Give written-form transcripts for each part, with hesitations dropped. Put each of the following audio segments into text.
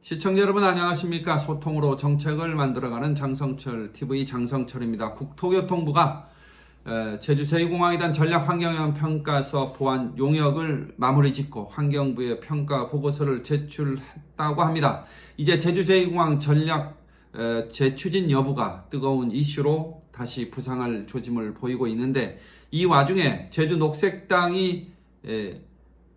시청자 여러분 안녕하십니까? 소통으로 정책을 만들어가는 장성철 TV 장성철입니다. 국토교통부가 제주 제2공항에 대한 전략환경영향평가서 보완 용역을 마무리 짓고 환경부에 평가 보고서를 제출했다고 합니다. 이제 제주 제2공항 전략 재추진 여부가 뜨거운 이슈로 다시 부상할 조짐을 보이고 있는데, 이 와중에 제주 녹색당이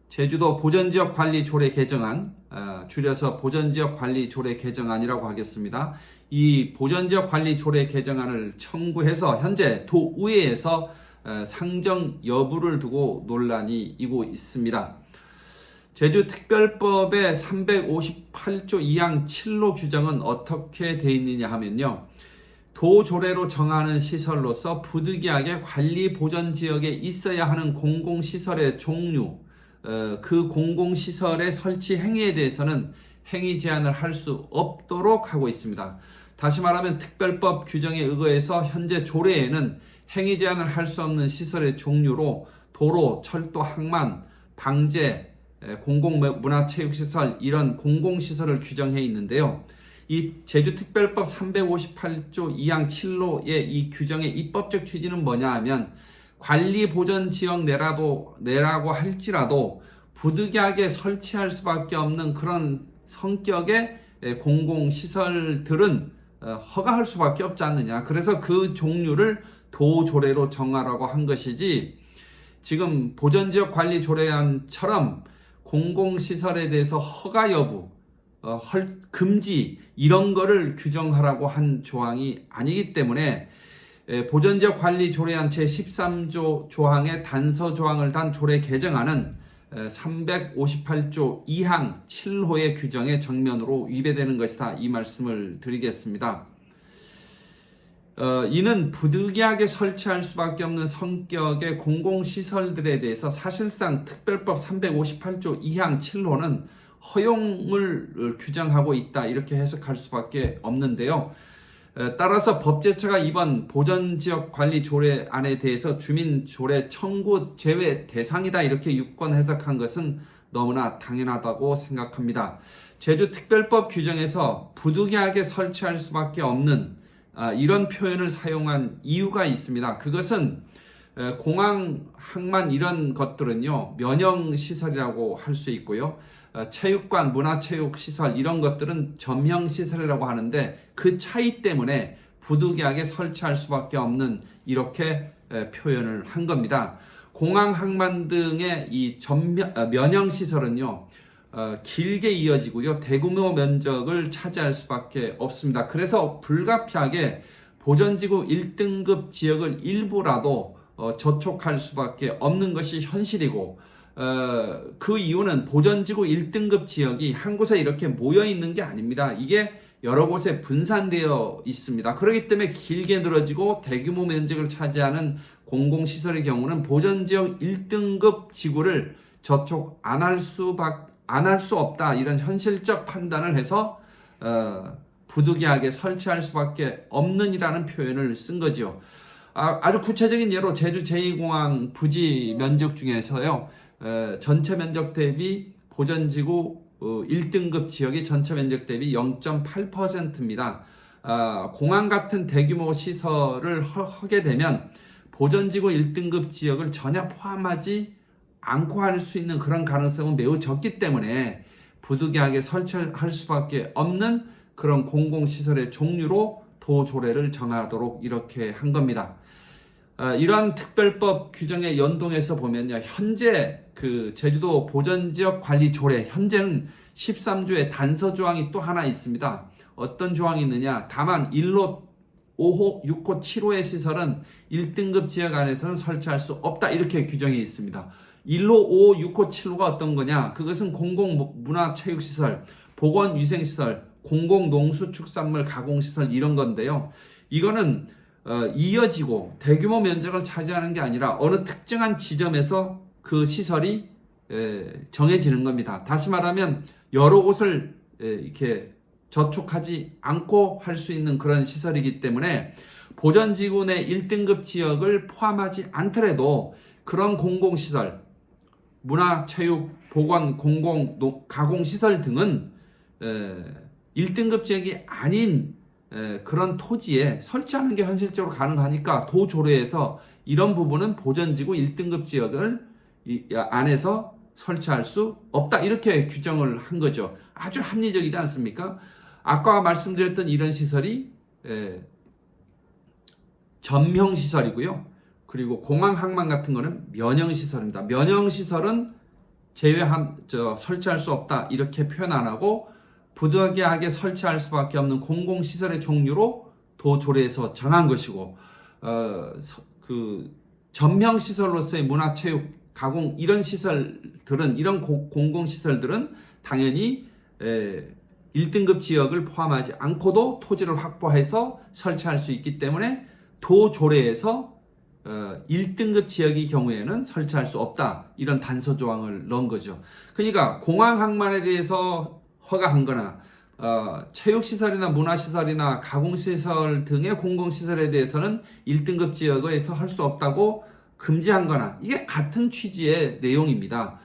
제주도 보전지역 관리 조례 개정안, 줄여서 보전지역 관리 조례 개정안이라고 하겠습니다. 이 보전지역 관리 조례 개정안을 청구해서 현재 도의회에서 상정 여부를 두고 논란이 이고 있습니다. 제주특별법의 358조 2항 7로 규정은 어떻게 되어 있느냐 하면요, 도조례로 정하는 시설로서 부득이하게 관리 보전지역에 있어야 하는 공공시설의 종류, 그 공공시설의 설치 행위에 대해서는 행위 제한을 할 수 없도록 하고 있습니다. 다시 말하면 특별법 규정에 의거해서 현재 조례에는 행위 제한을 할 수 없는 시설의 종류로 도로, 철도, 항만, 방제, 공공문화체육시설 이런 공공시설을 규정해 있는데요. 이 제주특별법 358조 2항 7로의 이 규정의 입법적 취지는 뭐냐 하면, 관리보전지역 내라고 할지라도 부득이하게 설치할 수밖에 없는 그런 성격의 공공시설들은 허가할 수밖에 없지 않느냐. 그래서 그 종류를 도조례로 정하라고 한 것이지, 지금 보전지역 관리조례안처럼 공공시설에 대해서 허가 여부, 금지 이런 거를 규정하라고 한 조항이 아니기 때문에 보전지역 관리 조례안 제13조 조항의 단서 조항을 단 조례 개정안은 358조 2항 7호의 규정에 정면으로 위배되는 것이다, 이 말씀을 드리겠습니다. 이는 부득이하게 설치할 수밖에 없는 성격의 공공시설들에 대해서 사실상 특별법 358조 2항 7호는 허용을 규정하고 있다, 이렇게 해석할 수밖에 없는데요. 따라서 법제처가 이번 보전지역관리조례안에 대해서 주민조례 청구 제외 대상이다, 이렇게 유권 해석한 것은 너무나 당연하다고 생각합니다. 제주특별법 규정에서 부득이하게 설치할 수밖에 없는 이런 표현을 사용한 이유가 있습니다. 그것은 공항, 항만 이런 것들은요, 면역시설이라고 할 수 있고요, 체육관, 문화체육시설 이런 것들은 점형시설이라고 하는데, 그 차이 때문에 부득이하게 설치할 수밖에 없는 이렇게 표현을 한 겁니다. 공항, 항만 등의 이 면형시설은요, 길게 이어지고요, 대규모 면적을 차지할 수밖에 없습니다. 그래서 불가피하게 보전지구 1등급 지역을 일부라도 저촉할 수밖에 없는 것이 현실이고, 그 이유는 보전지구 1등급 지역이 한 곳에 이렇게 모여 있는 게 아닙니다. 이게 여러 곳에 분산되어 있습니다. 그렇기 때문에 길게 늘어지고 대규모 면적을 차지하는 공공시설의 경우는 보전지역 1등급 지구를 저촉 안 할 수 없다, 이런 현실적 판단을 해서 부득이하게 설치할 수밖에 없는이라는 표현을 쓴 거죠. 아주 구체적인 예로 제주 제2공항 부지 면적 중에서요, 전체 면적 대비 보전지구 1등급 지역의 전체 면적 대비 0.8%입니다. 공항 같은 대규모 시설을 하게 되면 보전지구 1등급 지역을 전혀 포함하지 않고 할 수 있는 그런 가능성은 매우 적기 때문에 부득이하게 설치할 수밖에 없는 그런 공공시설의 종류로 도조례를 정하도록 이렇게 한 겁니다. 이러한 특별법 규정에 연동해서 보면요, 현재 그 제주도 보전지역 관리 조례, 현재는 13조의 단서 조항이 또 하나 있습니다. 어떤 조항이 있느냐? 다만 1호, 5호, 6호, 7호의 시설은 1등급 지역 안에서는 설치할 수 없다, 이렇게 규정이 있습니다. 1호, 5호, 6호, 7호가 어떤 거냐? 그것은 공공문화체육시설, 보건위생시설, 공공농수축산물 가공시설 이런 건데요. 이거는 이어지고 대규모 면적을 차지하는 게 아니라 어느 특정한 지점에서 그 시설이 정해지는 겁니다. 다시 말하면 여러 곳을 이렇게 저촉하지 않고 할 수 있는 그런 시설이기 때문에 보전지구 내 1등급 지역을 포함하지 않더라도 그런 공공시설, 문화체육, 보건, 공공, 가공시설 등은 1등급 지역이 아닌 그런 토지에 설치하는 게 현실적으로 가능하니까 도조례에서 이런 부분은 보전지구 1등급 지역을 안에서 설치할 수 없다 이렇게 규정을 한 거죠. 아주 합리적이지 않습니까? 아까 말씀드렸던 이런 시설이 전명시설이고요. 그리고 공항 항만 같은 거는 면형시설입니다. 면형시설은 설치할 수 없다 이렇게 표현 안 하고 부득이하게 설치할 수밖에 없는 공공시설의 종류로 도조례에서 정한 것이고 그 전명시설로서의 문화체육 가공 이런 시설들은 이런 공공시설들은 당연히 1등급 지역을 포함하지 않고도 토지를 확보해서 설치할 수 있기 때문에 도조례에서 1등급 지역의 경우에는 설치할 수 없다 이런 단서 조항을 넣은 거죠. 그러니까 공항 항만에 대해서 허가한 거나 체육시설이나 문화시설이나 가공시설 등의 공공시설에 대해서는 1등급 지역에서 할 수 없다고 금지한 거나 이게 같은 취지의 내용입니다.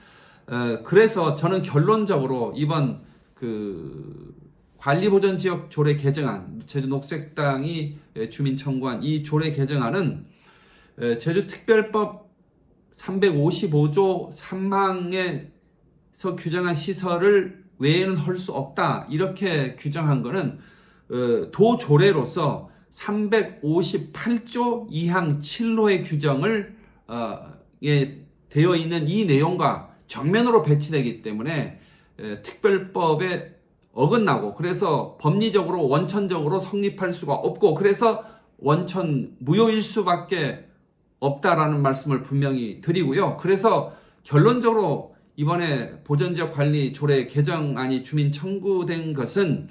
그래서 저는 결론적으로 이번 그 관리보전지역 조례 개정안, 제주 녹색당이 주민 청구한 이 조례 개정안은 제주특별법 355조 3항에서 규정한 시설을 외에는 할 수 없다 이렇게 규정한 거는 도조례로서 358조 2항 7호의 규정을 되어 있는 이 내용과 정면으로 배치되기 때문에 특별법에 어긋나고 그래서 법리적으로 원천적으로 성립할 수가 없고 그래서 원천 무효일 수밖에 없다라는 말씀을 분명히 드리고요. 그래서 결론적으로 이번에 보전지역 관리 조례 개정안이 주민 청구된 것은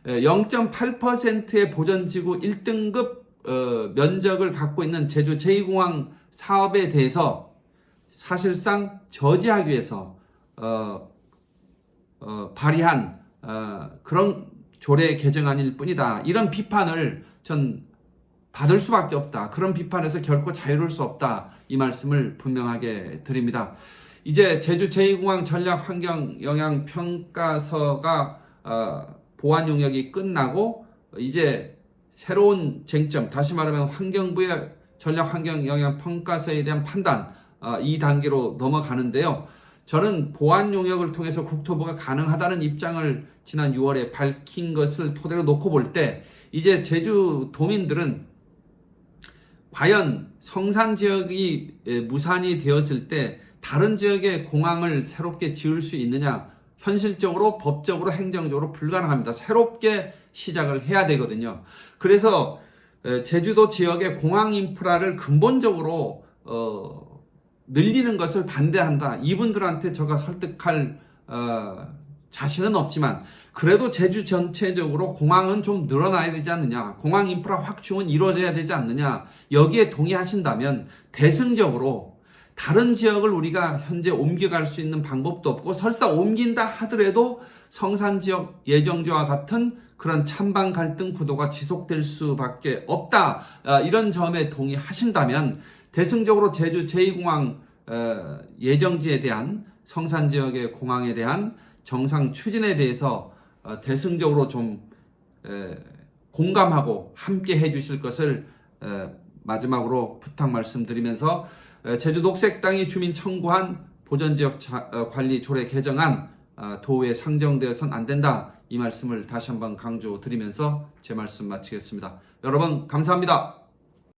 0.8%의 보전지구 1등급 면적을 갖고 있는 제주 제2공항 사업에 대해서 사실상 저지하기 위해서 발의한 그런 조례 개정안일 뿐이다. 이런 비판을 전 받을 수밖에 없다. 그런 비판에서 결코 자유로울 수 없다. 이 말씀을 분명하게 드립니다. 이제 제주 제2공항 전략환경영향평가서가 보완 용역이 끝나고 이제 새로운 쟁점, 다시 말하면 환경부의 전략환경영향평가서에 대한 판단 이 단계로 넘어가는데요. 저는 보완 용역을 통해서 국토부가 가능하다는 입장을 지난 6월에 밝힌 것을 토대로 놓고 볼 때 이제 제주 도민들은 과연 성산 지역이 무산이 되었을 때 다른 지역에 공항을 새롭게 지을 수 있느냐? 현실적으로, 법적으로, 행정적으로 불가능합니다. 새롭게 시작을 해야 되거든요. 그래서 제주도 지역의 공항 인프라를 근본적으로 늘리는 것을 반대한다. 이분들한테 제가 설득할 자신은 없지만 그래도 제주 전체적으로 공항은 좀 늘어나야 되지 않느냐. 공항 인프라 확충은 이루어져야 되지 않느냐. 여기에 동의하신다면 대승적으로 다른 지역을 우리가 현재 옮겨갈 수 있는 방법도 없고 설사 옮긴다 하더라도 성산 지역 예정지와 같은 그런 찬반 갈등 구도가 지속될 수밖에 없다. 이런 점에 동의하신다면 대승적으로 제주 제2공항 예정지에 대한 성산 지역의 공항에 대한 정상 추진에 대해서 대승적으로 좀 공감하고 함께 해주실 것을 마지막으로 부탁 말씀드리면서 제주 녹색당이 주민 청구한 보전지역 관리 조례 개정안 도에 상정되어서는 안 된다. 이 말씀을 다시 한번 강조드리면서 제 말씀 마치겠습니다. 여러분 감사합니다.